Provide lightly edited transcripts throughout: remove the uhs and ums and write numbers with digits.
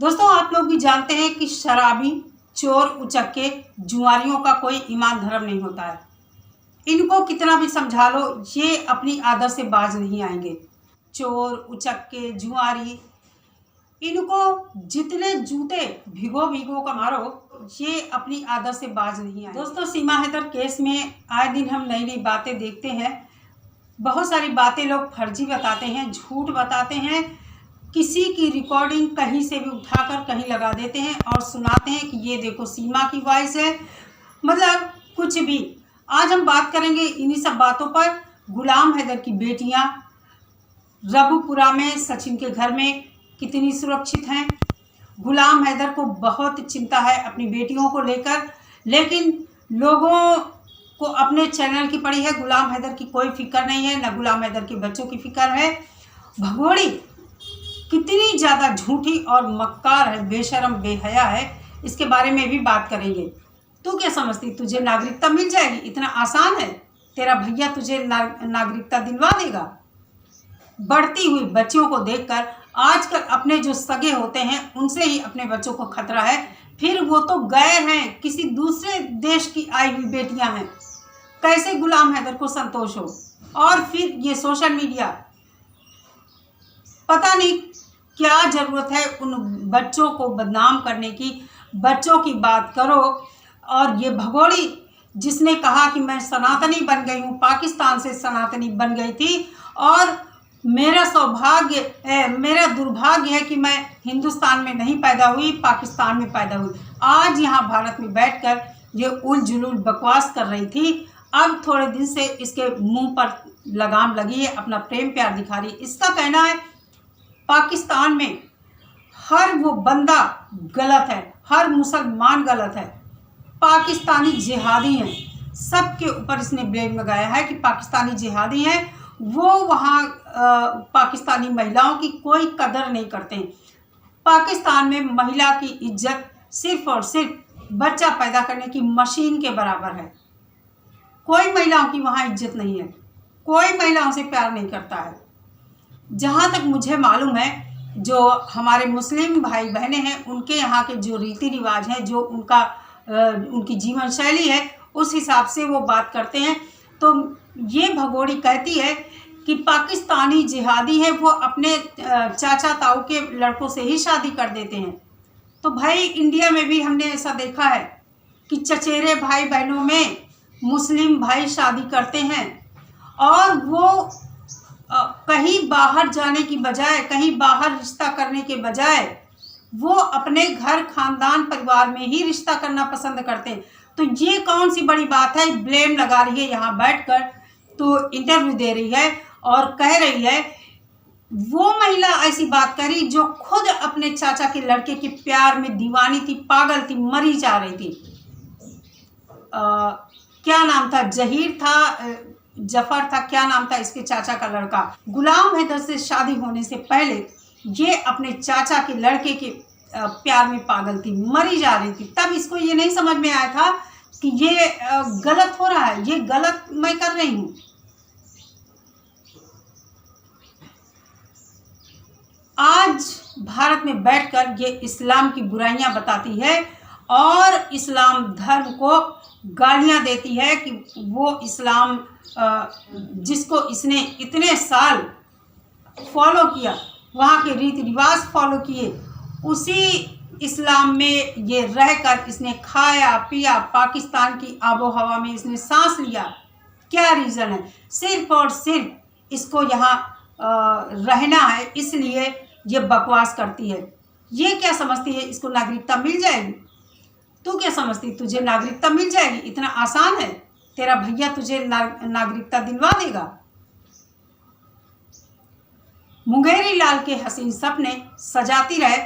दोस्तों, आप लोग भी जानते हैं कि शराबी, चोर, उचक्के, जुआरियों का कोई ईमान धर्म नहीं होता है। इनको कितना भी समझा लो, ये अपनी आदत से बाज नहीं आएंगे। चोर, उचक्के, जुआरी, इनको जितने जूते भिगो भिगो का मारो, ये अपनी आदत से बाज नहीं आए। दोस्तों, सीमा हैदर केस में आए दिन हम नई नई बातें देखते हैं। बहुत सारी बातें लोग फर्जी बताते हैं, झूठ बताते हैं, किसी की रिकॉर्डिंग कहीं से भी उठाकर कहीं लगा देते हैं और सुनाते हैं कि ये देखो सीमा की वॉइस है। मतलब कुछ भी। आज हम बात करेंगे इन्हीं सब बातों पर। गुलाम हैदर की बेटियां रबुपुरा में सचिन के घर में कितनी सुरक्षित हैं। गुलाम हैदर को बहुत चिंता है अपनी बेटियों को लेकर, लेकिन लोगों को अपने चैनल की पड़ी है। गुलाम हैदर की कोई फिक्र नहीं है, ना गुलाम हैदर के बच्चों की फिक्र है। भगोड़ी कितनी ज़्यादा झूठी और मक्कार है, बेशरम बेहया है, इसके बारे में भी बात करेंगे। तू क्या समझती, तुझे नागरिकता मिल जाएगी? इतना आसान है? तेरा भैया तुझे नागरिकता दिलवा देगा? बढ़ती हुई बच्चियों को देखकर आजकल अपने जो सगे होते हैं उनसे ही अपने बच्चों को खतरा है। फिर वो तो गैर हैं, किसी दूसरे देश की आई हुई बेटियां हैं। कैसे गुलाम हैदर को संतोष हो? और फिर ये सोशल मीडिया, पता नहीं क्या ज़रूरत है उन बच्चों को बदनाम करने की। बच्चों की बात करो। और ये भगोड़ी जिसने कहा कि मैं सनातनी बन गई हूँ, पाकिस्तान से सनातनी बन गई थी, और मेरा सौभाग्य, मेरा दुर्भाग्य है कि मैं हिंदुस्तान में नहीं पैदा हुई, पाकिस्तान में पैदा हुई। आज यहाँ भारत में बैठकर ये उल जुलूल बकवास कर रही थी। अब थोड़े दिन से इसके मुंह पर लगाम लगी है, अपना प्रेम प्यार दिखा रही है। इसका कहना है पाकिस्तान में हर वो बंदा गलत है, हर मुसलमान गलत है, पाकिस्तानी जिहादी हैं। सबके ऊपर इसने ब्लेम लगाया है कि पाकिस्तानी जिहादी हैं। वो वहाँ पाकिस्तानी महिलाओं की कोई कदर नहीं करते हैं। पाकिस्तान में महिला की इज्जत सिर्फ और सिर्फ बच्चा पैदा करने की मशीन के बराबर है। कोई महिलाओं की वहाँ इज्जत नहीं है, कोई महिलाओं से प्यार नहीं करता है। जहाँ तक मुझे मालूम है, जो हमारे मुस्लिम भाई बहनें हैं, उनके यहाँ के जो रीति रिवाज हैं, जो उनकी जीवन शैली है, उस हिसाब से वो बात करते हैं। तो ये भगोड़ी कहती है कि पाकिस्तानी जिहादी है, वो अपने चाचा ताऊ के लड़कों से ही शादी कर देते हैं। तो भाई, इंडिया में भी हमने ऐसा देखा है कि चचेरे भाई बहनों में मुस्लिम भाई शादी करते हैं, और वो कहीं बाहर जाने की बजाय, कहीं बाहर रिश्ता करने के बजाय वो अपने घर खानदान परिवार में ही रिश्ता करना पसंद करते हैं। तो ये कौन सी बड़ी बात है? ब्लेम लगा रही है यहाँ बैठकर, तो इंटरव्यू दे रही है और कह रही है, वो महिला ऐसी बात करी जो खुद अपने चाचा के लड़के के प्यार में दीवानी थी, पागल थी, मरी जा रही थी। क्या नाम था? जहीर था, जफर था, क्या नाम था इसके चाचा का लड़का? गुलाम हैदर से शादी होने से पहले ये अपने चाचा के लड़के के प्यार में पागल थी, मरी जा रही थी। तब इसको ये नहीं समझ में आया था कि ये गलत हो रहा है, ये गलत मैं कर रही हूँ। आज भारत में बैठकर ये इस्लाम की बुराइयां बताती है और इस्लाम धर्म को गालियां देती है कि वो इस्लाम जिसको इसने इतने साल फॉलो किया, वहाँ के रीति रिवाज फॉलो किए, उसी इस्लाम में ये रहकर इसने खाया पिया, पाकिस्तान की आबो हवा में इसने सांस लिया। क्या रीज़न है? सिर्फ और सिर्फ इसको यहाँ रहना है, इसलिए ये बकवास करती है। ये क्या समझती है इसको नागरिकता मिल जाएगी? तू क्या समझती, तुझे नागरिकता मिल जाएगी? इतना आसान है? तेरा भैया तुझे नागरिकता दिलवा देगा? मुंगेरी लाल के हसीन सपने सजाती रहे,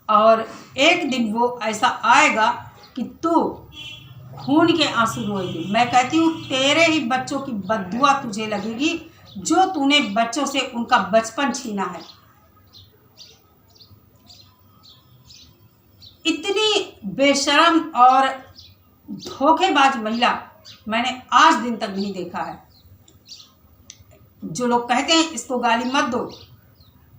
और एक दिन वो ऐसा आएगा कि तू खून के आंसू रोएगी। मैं कहती हूँ, तेरे ही बच्चों की बद्दुआ तुझे लगेगी, जो तूने बच्चों से उनका बचपन छीना है। इतनी बेशरम और धोखेबाज महिला मैंने आज दिन तक नहीं देखा है। जो लोग कहते हैं इसको गाली मत दो,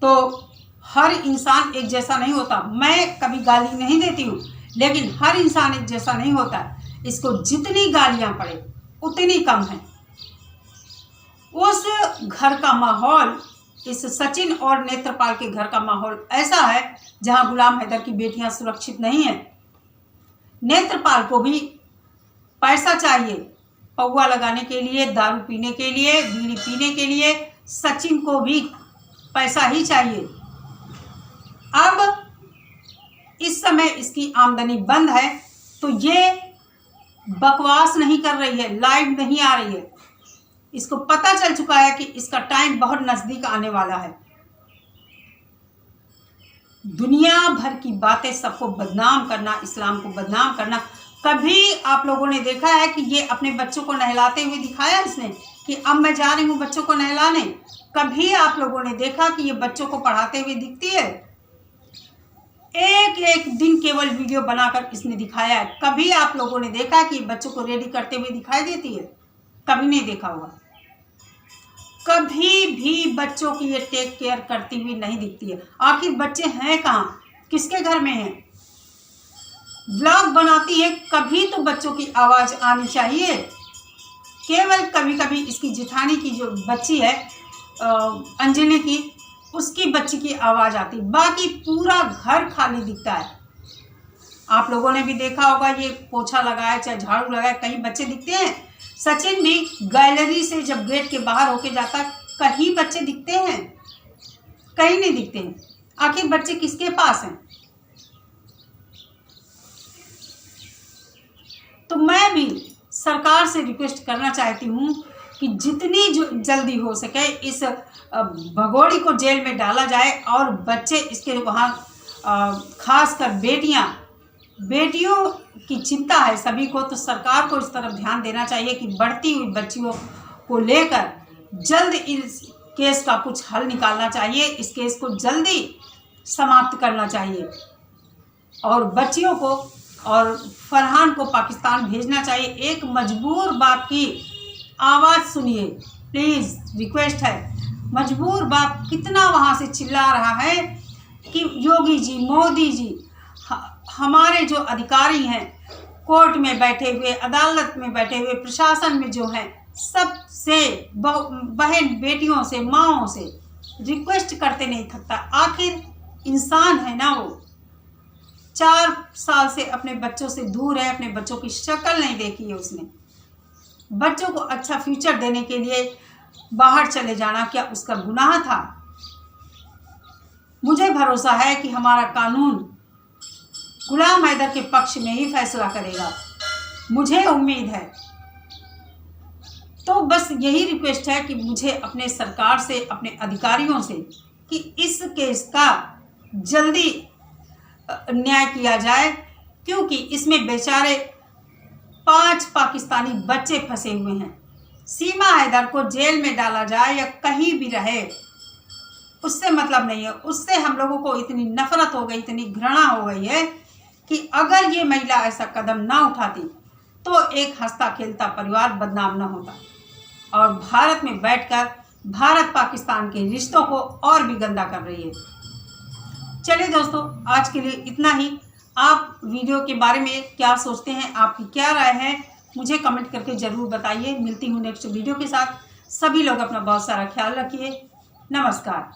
तो हर इंसान एक जैसा नहीं होता। मैं कभी गाली नहीं देती हूँ, लेकिन हर इंसान एक जैसा नहीं होता। इसको जितनी गालियाँ पड़े उतनी कम है। उस घर का माहौल, इस सचिन और नेत्रपाल के घर का माहौल ऐसा है जहाँ गुलाम हैदर की बेटियाँ सुरक्षित नहीं हैं। नेत्रपाल को भी पैसा चाहिए पौवा लगाने के लिए, दारू पीने के लिए, बीड़ी पीने के लिए। सचिन को भी पैसा ही चाहिए। अब इस समय इसकी आमदनी बंद है तो ये बकवास नहीं कर रही है, लाइव नहीं आ रही है। इसको पता चल चुका है कि इसका टाइम बहुत नज़दीक आने वाला है। दुनिया भर की बातें, सबको बदनाम करना, इस्लाम को बदनाम करना। कभी आप लोगों ने देखा है कि ये अपने बच्चों को नहलाते हुए दिखाया इसने कि अब मैं जा रही हूँ बच्चों को नहलाने? कभी आप लोगों ने देखा कि ये बच्चों को पढ़ाते हुए दिखती है? एक एक दिन केवल वीडियो बनाकर इसने दिखाया है। कभी आप लोगों ने देखा कि बच्चों को रेडी करते हुए दिखाई देती है? कभी नहीं देखा होगा। कभी भी बच्चों की ये टेक केयर करती हुई नहीं दिखती है। आखिर बच्चे हैं कहाँ, किसके घर में हैं? ब्लॉग बनाती है, कभी तो बच्चों की आवाज़ आनी चाहिए। केवल कभी कभी इसकी जिठानी की जो बच्ची है अंजलि की, उसकी बच्ची की आवाज़ आती, बाकी पूरा घर खाली दिखता है। आप लोगों ने भी देखा होगा, ये पोछा लगाया चाहे झाड़ू लगाया, कहीं बच्चे दिखते हैं? सचिन भी गैलरी से जब गेट के बाहर होके जाता, कहीं बच्चे दिखते हैं? कहीं नहीं दिखते हैं। आखिर बच्चे किसके पास हैं? तो मैं भी सरकार से रिक्वेस्ट करना चाहती हूँ कि जितनी जल्दी हो सके इस भगोड़ी को जेल में डाला जाए और बच्चे इसके वहाँ, खासकर बेटियों की चिंता है सभी को, तो सरकार को इस तरफ ध्यान देना चाहिए कि बढ़ती हुई बच्चियों को लेकर जल्द इस केस का कुछ हल निकालना चाहिए। इस केस को जल्दी समाप्त करना चाहिए और बच्चियों को और फरहान को पाकिस्तान भेजना चाहिए। एक मजबूर बाप की आवाज़ सुनिए प्लीज़, रिक्वेस्ट है। मजबूर बाप कितना वहाँ से चिल्ला रहा है कि योगी जी, मोदी जी, हमारे जो अधिकारी हैं, कोर्ट में बैठे हुए, अदालत में बैठे हुए, प्रशासन में जो हैं, सबसे बहन बेटियों से, माँओं से रिक्वेस्ट करते नहीं थकता। आखिर इंसान है ना वो। 4 साल से अपने बच्चों से दूर है, अपने बच्चों की शक्ल नहीं देखी है उसने। बच्चों को अच्छा फ्यूचर देने के लिए बाहर चले जाना क्या उसका गुनाह था? मुझे भरोसा है कि हमारा कानून गुलाम हैदर के पक्ष में ही फैसला करेगा, मुझे उम्मीद है। तो बस यही रिक्वेस्ट है कि मुझे अपने सरकार से, अपने अधिकारियों से, कि इस केस का जल्दी न्याय किया जाए, क्योंकि इसमें बेचारे 5 पाकिस्तानी बच्चे फंसे हुए हैं। सीमा हैदर को जेल में डाला जाए या कहीं भी रहे, उससे मतलब नहीं है। उससे हम लोगों को इतनी नफरत हो गई, इतनी घृणा हो गई है कि अगर ये महिला ऐसा कदम ना उठाती तो एक हंसता खेलता परिवार बदनाम ना होता और भारत में बैठकर भारत पाकिस्तान के रिश्तों को और भी गंदा कर रही है। चलिए दोस्तों, आज के लिए इतना ही। आप वीडियो के बारे में क्या सोचते हैं, आपकी क्या राय है, मुझे कमेंट करके ज़रूर बताइए। मिलती हूँ नेक्स्ट वीडियो के साथ। सभी लोग अपना बहुत सारा ख्याल रखिए। नमस्कार।